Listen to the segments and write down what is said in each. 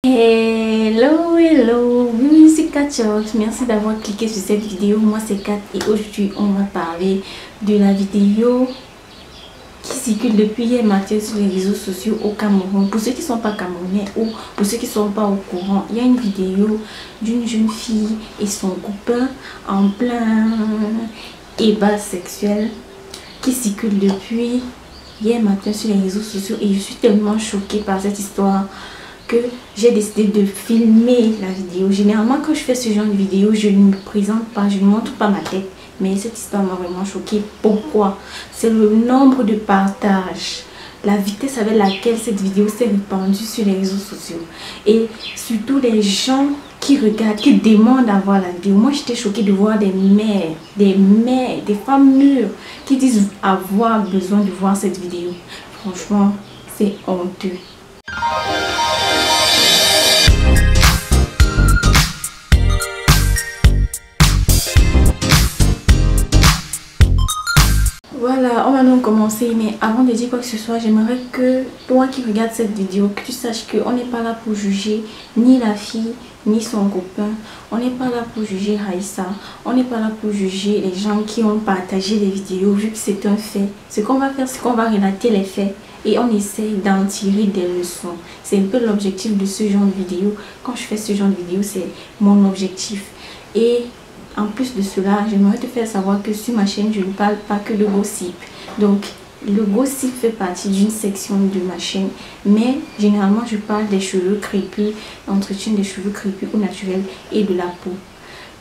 Hello, hello, oui, c'est Kat. Merci d'avoir cliqué sur cette vidéo. Moi c'est Kat et aujourd'hui on va parler de la vidéo qui circule depuis hier matin sur les réseaux sociaux au Cameroun. Pour ceux qui ne sont pas camerounais ou pour ceux qui ne sont pas au courant, il y a une vidéo d'une jeune fille et son copain en plein débat sexuel qui circule depuis hier matin sur les réseaux sociaux et je suis tellement choquée par cette histoire que j'ai décidé de filmer la vidéo. Généralement quand je fais ce genre de vidéo, je ne me présente pas, je ne montre pas ma tête, mais cette histoire m'a vraiment choquée. Pourquoi? C'est le nombre de partages, la vitesse avec laquelle cette vidéo s'est répandue sur les réseaux sociaux et surtout les gens qui regardent, qui demandent à voir la vidéo. Moi j'étais choquée de voir des mères, des femmes mûres qui disent avoir besoin de voir cette vidéo. Franchement c'est honteux. Voilà, on va donc commencer, mais avant de dire quoi que ce soit, j'aimerais que toi qui regardes cette vidéo, que tu saches qu'on n'est pas là pour juger ni la fille, ni son copain. On n'est pas là pour juger Raïssa. On n'est pas là pour juger les gens qui ont partagé les vidéos, vu que c'est un fait. Ce qu'on va faire, c'est qu'on va relater les faits et on essaye d'en tirer des leçons. C'est un peu l'objectif de ce genre de vidéo. Quand je fais ce genre de vidéo, c'est mon objectif. Et en plus de cela, j'aimerais te faire savoir que sur ma chaîne, je ne parle pas que de gossip. Donc, le gossip fait partie d'une section de ma chaîne. Mais généralement, je parle des cheveux crépus, l'entretien des cheveux crépus ou naturels et de la peau.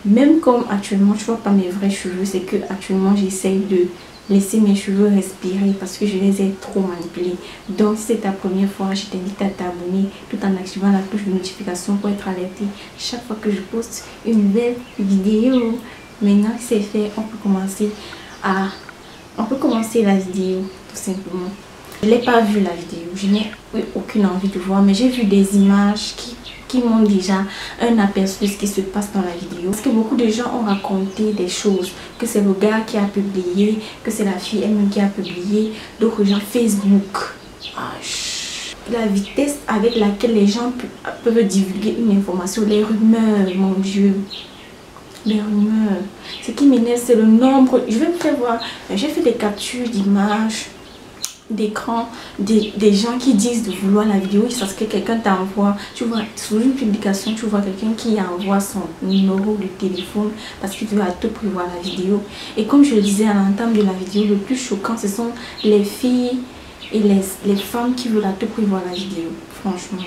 Même comme actuellement, tu vois pas mes vrais cheveux, c'est que actuellement, j'essaye de laisser mes cheveux respirer parce que je les ai trop manipulés. Donc si c'est ta première fois, je t'invite à t'abonner tout en activant la cloche de notification pour être alerté chaque fois que je poste une nouvelle vidéo. Maintenant que c'est fait, on peut commencer la vidéo tout simplement. Je n'ai pas vu la vidéo, je n'ai eu aucune envie de voir, mais j'ai vu des images qui m'ont déjà un aperçu de ce qui se passe dans la vidéo. Parce que beaucoup de gens ont raconté des choses, que c'est le gars qui a publié, que c'est la fille elle-même qui a publié, d'autres gens Facebook. La vitesse avec laquelle les gens peuvent divulguer une information, les rumeurs, mon Dieu. Les rumeurs. Ce qui m'énerve, c'est le nombre. Je vais vous faire voir. J'ai fait des captures d'images, d'écran, des gens qui disent de vouloir la vidéo. Parce que quelqu'un t'envoie, tu vois, sur une publication, tu vois quelqu'un qui envoie son numéro de téléphone parce qu'il veut à tout prix voir la vidéo. Et comme je le disais à l'entame de la vidéo, le plus choquant, ce sont les filles et les femmes qui veulent à tout prix voir la vidéo. Franchement,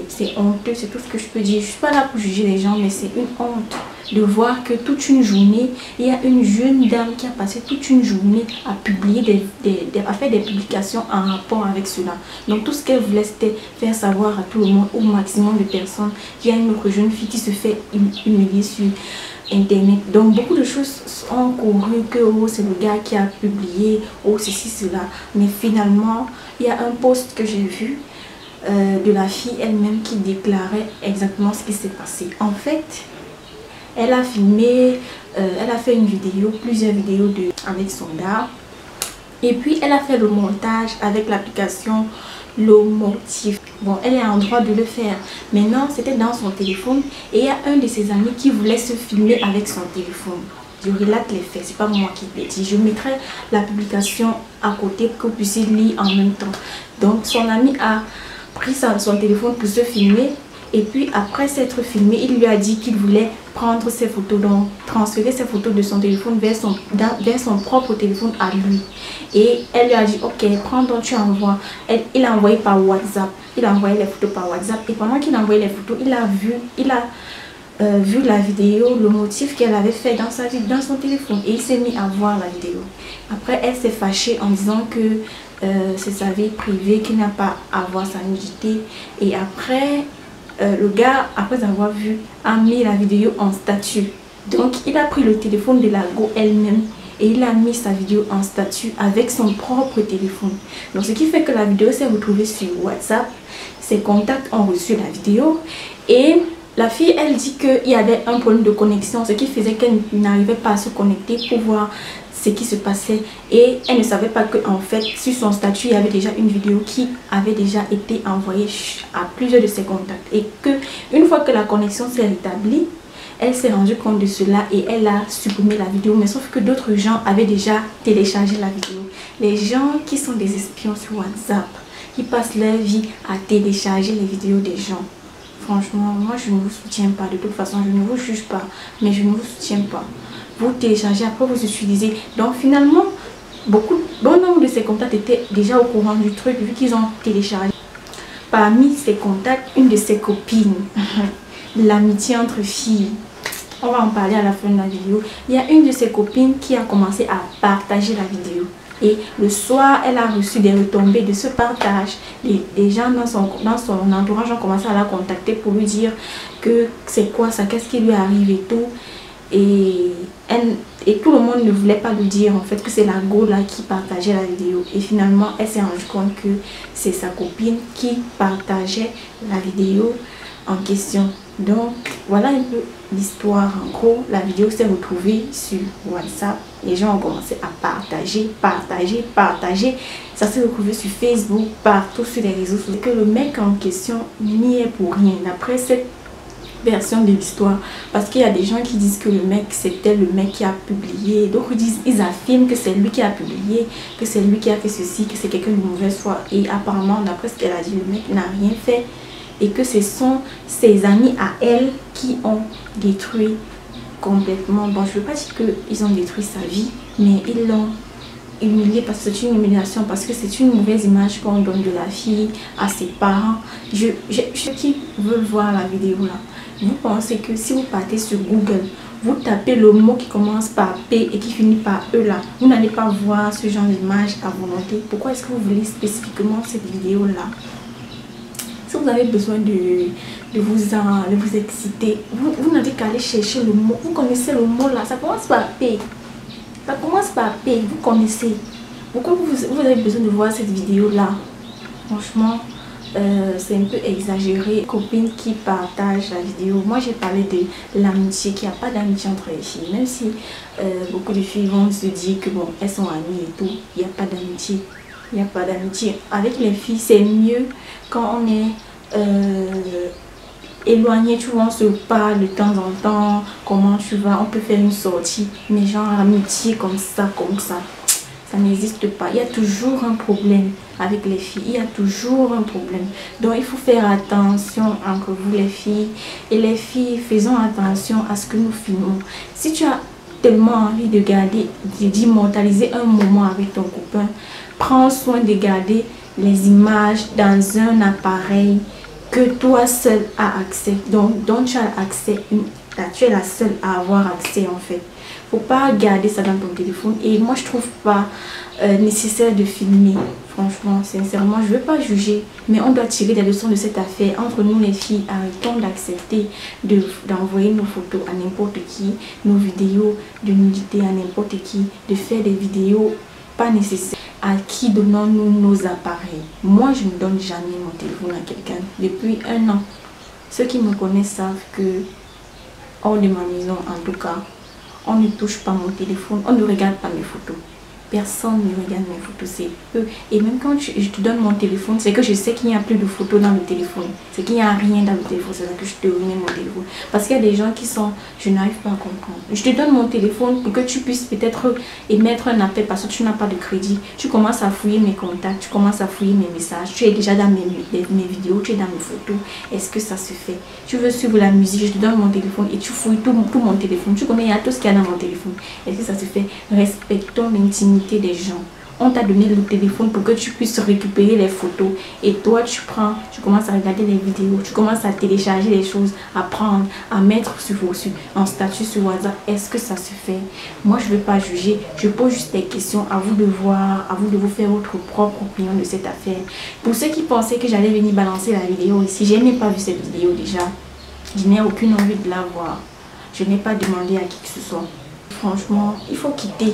c'est honteux, c'est tout ce que je peux dire. Je suis pas là pour juger les gens, mais c'est une honte de voir que toute une journée, il y a une jeune dame qui a passé toute une journée à publier, à faire des publications en rapport avec cela. Donc tout ce qu'elle voulait, c'était faire savoir à tout le monde, au maximum de personnes, qu'il y a une autre jeune fille qui se fait humilier sur internet. Donc beaucoup de choses ont couru que oh, c'est le gars qui a publié, oh ceci, cela. Mais finalement, il y a un post que j'ai vu de la fille elle-même qui déclarait exactement ce qui s'est passé. En fait, elle a filmé, elle a fait une vidéo, plusieurs vidéos avec son gars. Et puis elle a fait le montage avec l'application Lomotif. Bon, elle est en droit de le faire. Maintenant, c'était dans son téléphone et il y a un de ses amis qui voulait se filmer avec son téléphone. Je relate les faits, c'est pas moi qui le dis. Je mettrai la publication à côté pour que vous puissiez lire en même temps. Donc son ami a pris son téléphone pour se filmer et puis après s'être filmé, il lui a dit qu'il voulait prendre ses photos, donc transférer ses photos de son téléphone vers son propre téléphone à lui. Et elle lui a dit ok, prends donc tu envoies. Il a envoyé par WhatsApp, il a envoyé les photos par WhatsApp et pendant qu'il envoyait les photos, il a vu la vidéo, le motif qu'elle avait fait dans son téléphone et il s'est mis à voir la vidéo. Après elle s'est fâchée en disant que c'est sa vie privée, qu'il n'a pas à voir sa nudité. Et après le gars, après avoir vu, a mis la vidéo en statut. Donc il a pris le téléphone de la go elle-même et il a mis sa vidéo en statut avec son propre téléphone. Donc ce qui fait que la vidéo s'est retrouvée sur WhatsApp. Ses contacts ont reçu la vidéo et La fille, elle dit qu'il y avait un problème de connexion, ce qui faisait qu'elle n'arrivait pas à se connecter pour voir ce qui se passait. Et elle ne savait pas qu'en fait, sur son statut, il y avait déjà une vidéo qui avait déjà été envoyée à plusieurs de ses contacts. Et que une fois que la connexion s'est rétablie, elle s'est rendue compte de cela et elle a supprimé la vidéo. Mais sauf que d'autres gens avaient déjà téléchargé la vidéo. Les gens qui sont des espions sur WhatsApp, qui passent leur vie à télécharger les vidéos des gens. Franchement, moi je ne vous soutiens pas. De toute façon, je ne vous juge pas, mais je ne vous soutiens pas. Vous téléchargez, après vous utilisez. Donc finalement, bon nombre de ces contacts étaient déjà au courant du truc vu qu'ils ont téléchargé. Parmi ces contacts, une de ses copines, l'amitié entre filles, on va en parler à la fin de la vidéo. Il y a une de ses copines qui a commencé à partager la vidéo. Et le soir, elle a reçu des retombées de ce partage. Les gens dans son entourage ont commencé à la contacter pour lui dire que c'est quoi ça, qu'est-ce qui lui arrive et tout. Et tout le monde ne voulait pas lui dire en fait que c'est la go là qui partageait la vidéo. Et finalement, elle s'est rendue compte que c'est sa copine qui partageait la vidéo en question. Donc voilà un peu l'histoire. En gros, la vidéo s'est retrouvée sur WhatsApp. Les gens ont commencé à partager. Ça s'est retrouvé sur Facebook, partout sur les réseaux sociaux. Que le mec en question n'y est pour rien. D'après cette version de l'histoire, parce qu'il y a des gens qui disent que le mec c'était le mec qui a publié, d'autres ils affirment que c'est lui qui a publié, que c'est lui qui a fait ceci, que c'est quelqu'un de mauvaise foi. Et apparemment, d'après ce qu'elle a dit, le mec n'a rien fait et que ce sont ses amis à elle qui ont détruit complètement. Bon, je ne veux pas dire qu'ils ont détruit sa vie, mais ils l'ont humilié parce que c'est une humiliation, parce que c'est une mauvaise image qu'on donne de la fille à ses parents. Ceux qui veulent voir la vidéo là, vous pensez que si vous partez sur Google, vous tapez le mot qui commence par P et qui finit par E là, vous n'allez pas voir ce genre d'image à volonté. Pourquoi est-ce que vous voulez spécifiquement cette vidéo là? Si vous avez besoin de vous exciter, vous n'avez qu'à aller chercher le mot. Vous connaissez le mot là, ça commence par P. Ça commence par P, vous connaissez. Pourquoi vous avez besoin de voir cette vidéo là? Franchement, c'est un peu exagéré. Copine qui partage la vidéo. Moi j'ai parlé de l'amitié, qu'il n'y a pas d'amitié entre les filles. Même si beaucoup de filles vont se dire que bon, elles sont amies et tout, il n'y a pas d'amitié. Il n'y a pas d'amitié. Avec les filles, c'est mieux quand on est éloigné, tu vois, on se parle de temps en temps, comment tu vas, on peut faire une sortie, mais genre amitié comme ça n'existe pas. Il y a toujours un problème avec les filles, il y a toujours un problème. Donc il faut faire attention entre vous les filles, et les filles, faisons attention à ce que nous filmons. Si tu as tellement envie de garder, d'immortaliser un moment avec ton copain, prends soin de garder les images dans un appareil que toi seul as accès, dont tu as accès, tu es la seule à avoir accès en fait. Faut pas garder ça dans ton téléphone, et moi je trouve pas nécessaire de filmer. Franchement, sincèrement, je veux pas juger, mais on doit tirer des leçons de cette affaire. Entre nous les filles, arrêtons d'accepter d'envoyer nos photos à n'importe qui, nos vidéos de nudité à n'importe qui, de faire des vidéos pas nécessaires. À qui donnons-nous nos appareils? Moi, je ne donne jamais mon téléphone à quelqu'un depuis 1 an. Ceux qui me connaissent savent que hors de ma maison, en tout cas, on ne touche pas mon téléphone, on ne regarde pas mes photos. Personne ne regarde mes photos, c'est peu. Et même quand je te donne mon téléphone, c'est que je sais qu'il n'y a plus de photos dans le téléphone. C'est qu'il n'y a rien dans le téléphone, c'est là que je te remets mon téléphone. Parce qu'il y a des gens qui sont, je n'arrive pas à comprendre. Je te donne mon téléphone pour que tu puisses peut-être émettre un appel parce que tu n'as pas de crédit. Tu commences à fouiller mes contacts, tu commences à fouiller mes messages. Tu es déjà dans mes vidéos, tu es dans mes photos. Est-ce que ça se fait? Tu veux suivre la musique, je te donne mon téléphone et tu fouilles tout mon téléphone. Tu connais tout ce qu'il y a dans mon téléphone. Est-ce que ça se fait? Respectons l'intimité des gens. On t'a donné le téléphone pour que tu puisses récupérer les photos, et toi tu prends, tu commences à regarder les vidéos, tu commences à télécharger les choses, à prendre, à mettre en statut sur WhatsApp. Est-ce que ça se fait? Moi je ne veux pas juger, je pose juste des questions, à vous de voir, à vous de vous faire votre propre opinion de cette affaire. Pour ceux qui pensaient que j'allais venir balancer la vidéo ici, je n'ai pas vu cette vidéo déjà, je n'ai aucune envie de la voir, je n'ai pas demandé à qui que ce soit. Franchement, il faut quitter.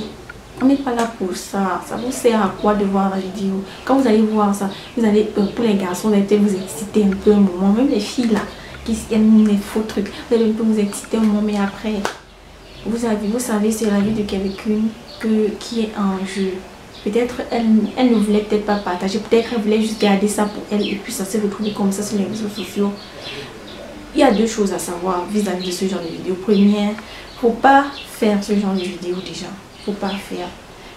On n'est pas là pour ça. Ça vous sert à quoi de voir la vidéo? Quand vous allez voir ça, vous allez, pour les garçons, vous allez vous exciter un peu un moment. Même les filles là, qui aiment les faux trucs. Vous allez un peu vous exciter au moment, mais après, vous savez, c'est la vie de quelqu'un qui est en jeu. Peut-être elle ne voulait peut-être pas partager, peut-être elle voulait juste garder ça pour elle et puis ça s'est retrouvé comme ça sur les réseaux sociaux. Il y a deux choses à savoir vis-à-vis de ce genre de vidéo. Première, faut pas faire ce genre de vidéo déjà. Faut pas faire.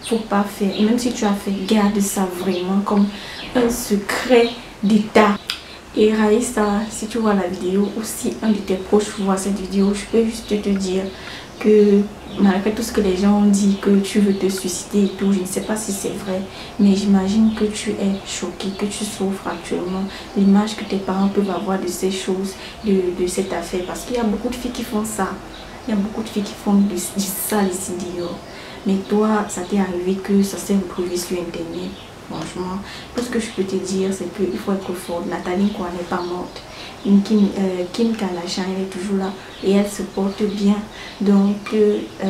Faut pas faire. Et même si tu as fait, garde ça vraiment comme un secret d'État. Et Raïssa, si tu vois la vidéo, aussi un de tes proches voit cette vidéo, je peux juste te dire que malgré tout ce que les gens ont dit, que tu veux te suicider et tout, je ne sais pas si c'est vrai, mais j'imagine que tu es choqué, que tu souffres actuellement. L'image que tes parents peuvent avoir de ces choses, de cette affaire, parce qu'il y a beaucoup de filles qui font ça. Il y a beaucoup de filles qui font du sale ici dehors. Mais toi, ça t'est arrivé que ça s'est retrouvé sur Internet. Franchement, tout ce que je peux te dire, c'est qu'il faut être fort. Nathalie Kwa n'est pas morte. Kim Kardashian, elle est toujours là et elle se porte bien. Donc,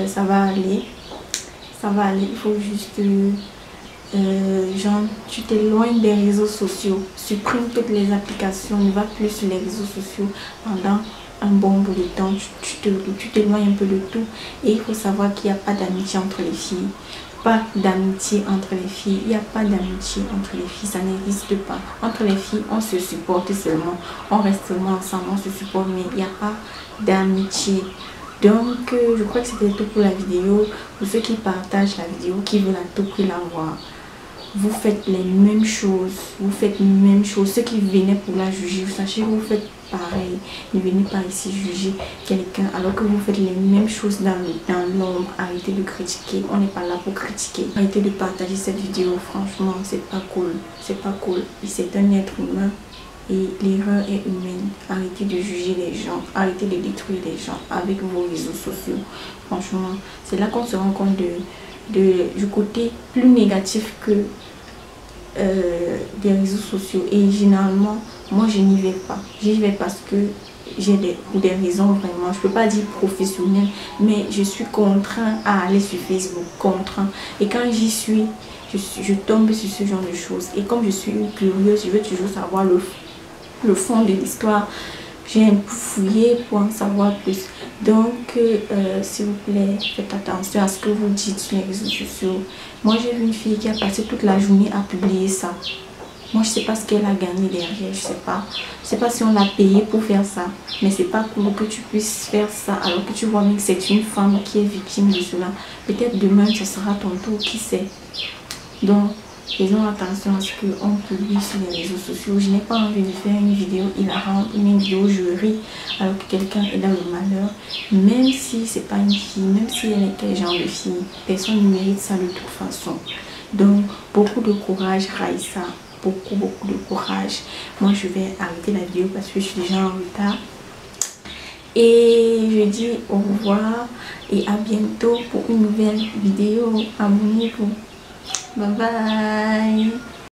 ça va aller. Ça va aller. Il faut juste, genre, tu t'éloignes des réseaux sociaux. Supprime toutes les applications. Ne va plus sur les réseaux sociaux pendant un bon bout de temps. Tu t'éloignes un peu de tout. Et il faut savoir qu'il n'y a pas d'amitié entre les filles. Pas d'amitié entre les filles, il n'y a pas d'amitié entre les filles, ça n'existe pas. Entre les filles, on se supporte seulement, on reste seulement ensemble, on se supporte, mais il n'y a pas d'amitié. Donc, je crois que c'était tout pour la vidéo. Pour ceux qui partagent la vidéo, qui veulent à tout prix la voir, vous faites les mêmes choses, ceux qui venaient pour la juger, vous sachez que vous faites pareil. Ne venez pas ici juger quelqu'un alors que vous faites les mêmes choses dans l'ombre. Arrêtez de critiquer, on n'est pas là pour critiquer. Arrêtez de partager cette vidéo, franchement c'est pas cool, c'est un être humain et l'erreur est humaine. Arrêtez de juger les gens, arrêtez de détruire les gens avec vos réseaux sociaux. Franchement, c'est là qu'on se rend compte du côté plus négatif que des réseaux sociaux. Et généralement, moi je n'y vais pas. J'y vais parce que j'ai des raisons vraiment, je peux pas dire professionnelles, mais je suis contraint à aller sur Facebook, contraint. Et quand j'y suis, je tombe sur ce genre de choses. Et comme je suis curieuse, je veux toujours savoir le fond de l'histoire. J'ai un peu fouillé pour en savoir plus. Donc, s'il vous plaît, faites attention à ce que vous dites sur les réseaux sociaux. Moi, j'ai vu une fille qui a passé toute la journée à publier ça. Moi, je sais pas ce qu'elle a gagné derrière, je sais pas. Je sais pas si on l'a payé pour faire ça. Mais c'est pas cool que tu puisses faire ça alors que tu vois bien que c'est une femme qui est victime de cela. Peut-être demain, ce sera ton tour, qui sait. Donc, faisons attention à ce qu'on publie sur les réseaux sociaux. Je n'ai pas envie de faire une vidéo hilarante, une vidéo où je ris alors que quelqu'un est dans le malheur. Même si c'est pas une fille, même si elle est quel genre de fille, personne ne mérite ça de toute façon. Donc, beaucoup de courage, Raïssa. Beaucoup de courage. Moi, je vais arrêter la vidéo parce que je suis déjà en retard. Et je dis au revoir et à bientôt pour une nouvelle vidéo. Abonnez-vous. Bye bye.